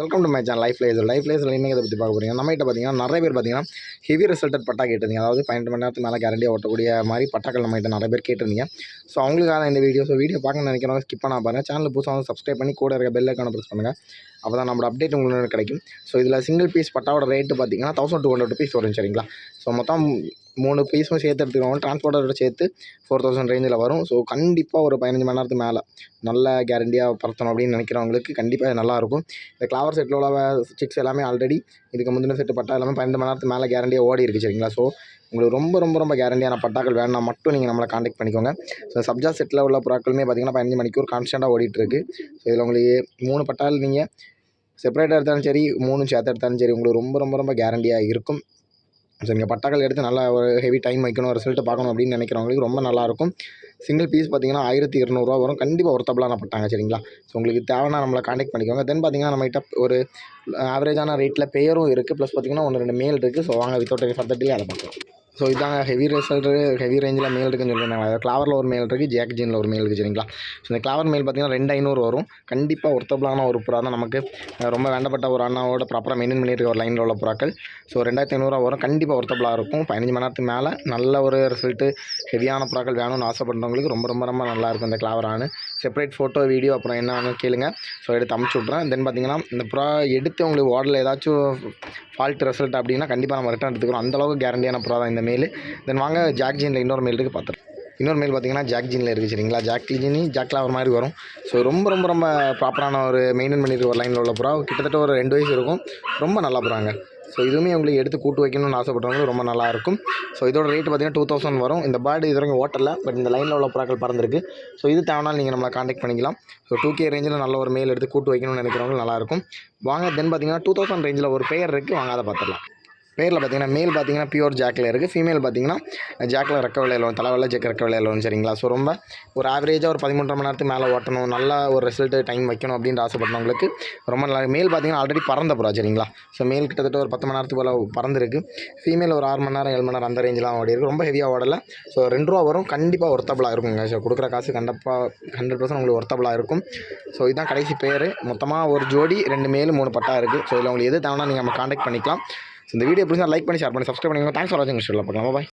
Welcome to my channel life லேஸில் இன்றைக்கி இதை பற்றி பார்க்க போகிறீங்க. நம்மகிட்ட பார்த்தீங்கன்னா நிறைய பேர் பார்த்தீங்கன்னா ஹெவி ரிசல்ட்டட் பட்டா கேட்டிருந்தீங்க. அதாவது 12 மணி நேரத்துக்கு மேலே கேரண்டியாக ஓட்டக்கூடிய மாதிரி பட்டாக்கள் நம்மகிட்ட நிறைய பேர் கேட்டிருந்தீங்க. ஸோ அவங்களுக்காக இந்த வீடியோ பார்க்கணும்னு நினைக்கிறவங்க ஸ்கிப் பண்ண பாருங்கள். சேனல் புதுசாக வந்து சப்ஸ்கிரைப் பண்ணி கூட இருக்க பெல் ஐக்கானை ப்ரெஸ் பண்ணுங்கள். அப்போ தான் நம்மளோட அப்டேட் உங்களுக்கு கிடைக்கும். ஸோ இதில் சிங்கிள் பீஸ் பட்டாவோட ரேட்டு பார்த்தீங்கன்னா 1200 rupees வரும். சரிங்களா? ஸோ மொத்தம் 3 பீஸும் சேர்த்து எடுத்துக்கோங்க. டிரான்ஸ்போர்ட்டோட சேர்த்து 4000 ரேஞ்சில் வரும். ஸோ கண்டிப்பாக ஒரு 15 மணி நேரத்துக்கு மேலே நல்ல கேரண்டியாக பறத்தணும் அப்படின்னு நினைக்கிறவங்களுக்கு கண்டிப்பாக இது நல்லாயிருக்கும். இந்த கிளாவர் செட்டில் உள்ள சிக்ஸ் எல்லாமே ஆல்ரெடி இதுக்கு முந்தின செட்டு பட்டா எல்லாமே 12 மணி நேரத்துக்கு மேலே கேரண்டியாக ஓடி இருக்குது. சரிங்களா? ஸோ உங்களுக்கு ரொம்ப கேரண்டியான பட்டாக்கள் வேணும்னா மட்டும் நீங்கள் நம்மளை காண்டாக்ட் பண்ணிக்கோங்க. ஸோ சப்ஜா செட்டில் உள்ள புறாக்களுமே பார்த்தீங்கன்னா 15 மணிக்கூர் கான்ஸ்டண்ட்டாக ஓடிட்டுருக்கு. ஸோ இதில் உங்களுக்கு 3 பட்டால் நீங்கள் செப்பரேட்டாக எடுத்தாலும் சரி 3 சேர்த்து எடுத்தாலும் சரி உங்களுக்கு ரொம்ப கேரண்டியாக இருக்கும். ஸோ நீங்கள் பட்டாக்கள் எடுத்து நல்லா ஒரு ஹெவி டைம் வைக்கணும், ரிசல்ட்டு பார்க்கணும் அப்படின்னு நினைக்கிறவங்களுக்கு ரொம்ப நல்லாயிருக்கும். சிங்கிள் பீஸ் பார்த்தீங்கன்னா 1200 வரும். கண்டிப்பாக ஒர்த்தபிளான பட்டாங்க. சரிங்களா? ஸோ உங்களுக்கு தேவைன்னா நம்மளை காண்டாக்ட் பண்ணிக்கோங்க. தென் பார்த்தீங்கன்னா நம்மகிட்ட ஒரு ஆவரேஜான ரேட்டில் பேரும் இருக்குது. ப்ளஸ் பார்த்தீங்கன்னா 1-2 மேல் இருக்குது. ஸோ வாங்க வித்தவுட் எனி ஃபர்தர் டிலே அதை பார்க்கலாம். ஸோ இதாங்க ஹெவி ரேஞ்சில் மேல் இருக்குன்னு சொல்லியிருந்தாங்க. கிளாவரில் ஒரு மேல் இருக்குது, ஜாக் ஜீனில் ஒரு மேல் இருக்குது. சரிங்களா? ஸோ இந்த கிளாவர் மேல் பார்த்தீங்கன்னா 2500 வரும். கண்டிப்பாக ஒர்த்தபிளான ஒரு புறா தான். நமக்கு ரொம்ப வேண்டப்பட்ட ஒரு அண்ணாவோட ப்ராப்பராக மெயின்டைன் பண்ணியிருக்க ஒரு லைனில் உள்ள புறாக்கள். ஸோ 2500 வரும். கண்டிப்பாக ஒர்த்தபிளாக இருக்கும். 15 மணி நேரத்துக்கு மேலே நல்ல ஒரு ரிசல்ட்டு ஹெவியான புறாக்கள் வேணும்னு ஆசைப்படுறவங்களுக்கு ரொம்ப நல்லாயிருக்கும் இந்த கிளாவரானு. செப்பரேட் ஃபோட்டோ வீடியோ அப்புறம் என்ன கேளுங்க. ஸோ எடுத்து அமுச்சு விட்றேன். தென் பார்த்தீங்கன்னா இந்த புறா எடுத்து உங்களுக்கு வார்டில் ஏதாச்சும் ஃபால்ட் ரிசல்ட் அப்படின்னா கண்டிப்பாக நம்ம ரிட்டர்ன் எடுத்துக்கிறோம். அந்தளவுக்கு கேரண்டியான புறா தான் இந்த மேல். தென் வாங்க ஜாக் ஜீனில் இன்னொரு மேல் இருக்குது பார்த்துட்டு. இன்னொரு மேல் பார்த்தீங்கன்னா ஜாக் ஜீனில் இருக்குது. சரிங்களா? ஜாக் கிளாவர் மாதிரி வரும். ஸோ ரொம்ப ப்ராப்பரான ஒரு மெயின்டைன் பண்ணியிருக்க ஒரு லைனில் உள்ள புறா. கிட்டத்தட்ட ஒரு 2 வயசு இருக்கும். ரொம்ப நல்லா புறாங்க. ஸோ இதுவுமே உங்களுக்கு எடுத்து கூட்டு வைக்கணும்னு ஆசைப்படுறவங்களுக்கு ரொம்ப நல்லாயிருக்கும். ஸோ இதோட ரேட்டு பார்த்தீங்கன்னா 2000 வரும். இந்த பேர்டு இது வரைக்கும் ஓட்டலை, பட் இந்த லைனில் உள்ள புறாக்கள் பறந்துருக்கு. ஸோ இது தேவைனாலும் நீங்கள் நம்மளை காண்டாக்ட் பண்ணிக்கலாம். ஸோ 2K ரேஞ்சில் நல்ல ஒரு மேல் எடுத்து கூட்டு வைக்கணும்னு நினைக்கிறவங்க நல்லாயிருக்கும். வாங்க தென் பார்த்தீங்கன்னா 2000 ரேஞ்சில் ஒரு பேர் இருக்குது. வாங்க அதை பார்த்துடலாம். பேரில் பார்த்தீங்கன்னா மேல் பார்த்தீங்கன்னா பியூர் ஜாக்கில் இருக்குது. ஃபீமேல் பார்த்தீங்கன்னா ஜாக்கில் ரெக்க விளையாட வரும், தலைவெல்லாம் ஜெக் ரெக்க விளையாட வரும். சரிங்களா? ஸோ ரொம்ப ஒரு ஆவரேஜாக ஒரு 13 மணி நேரத்துக்கு மேலே ஓட்டணும், நல்லா ஒரு ரிசல்ட்டு டைம் வைக்கணும் அப்படின்ற ஆசைப்பட்டவங்களுக்கு ரொம்ப நல்லா. மேல் பார்த்தீங்கன்னா ஆல்ரெடி பறந்த புறா. சரிங்களா? ஸோ மேல் கிட்டத்தட்ட ஒரு 10 மணி நேரத்துக்கு போல் பறந்துருக்கு. ஃபீமேல் ஒரு 6 மணி நேரம் 7 மணி நேரம் அந்த ரேஞ்செலாம் ஓடி இருக்குது. ரொம்ப ஹெவியாக ஓடலை. ஸோ 2 ரூபா வரும். கண்டிப்பாக ஒர்த்தபிளாக இருக்குங்க. ஸோ கொடுக்குற காசு கண்டிப்பாக 100% உங்களுக்கு ஒர்த்தபிளாக இருக்கும். ஸோ இதுதான் கடைசி பேர். மொத்தமாக ஒரு ஜோடி 2 மேல் 3 பட்டா இருக்குது. ஸோ இதில் உங்களுக்கு எது தேவைன்னா நீங்கள் நம்ம காண்டாக்ட் பண்ணிக்கலாம். ஸோ இந்த வீடியோ பிடிச்சா லைக் பண்ணி ஷேர் பண்ணி சப்ஸ்கிரைப் பண்ணிக்கோங்க. தேங்க்ஸ் ஃபார் வாட்சிங். பார்க்கலாம். பாய்.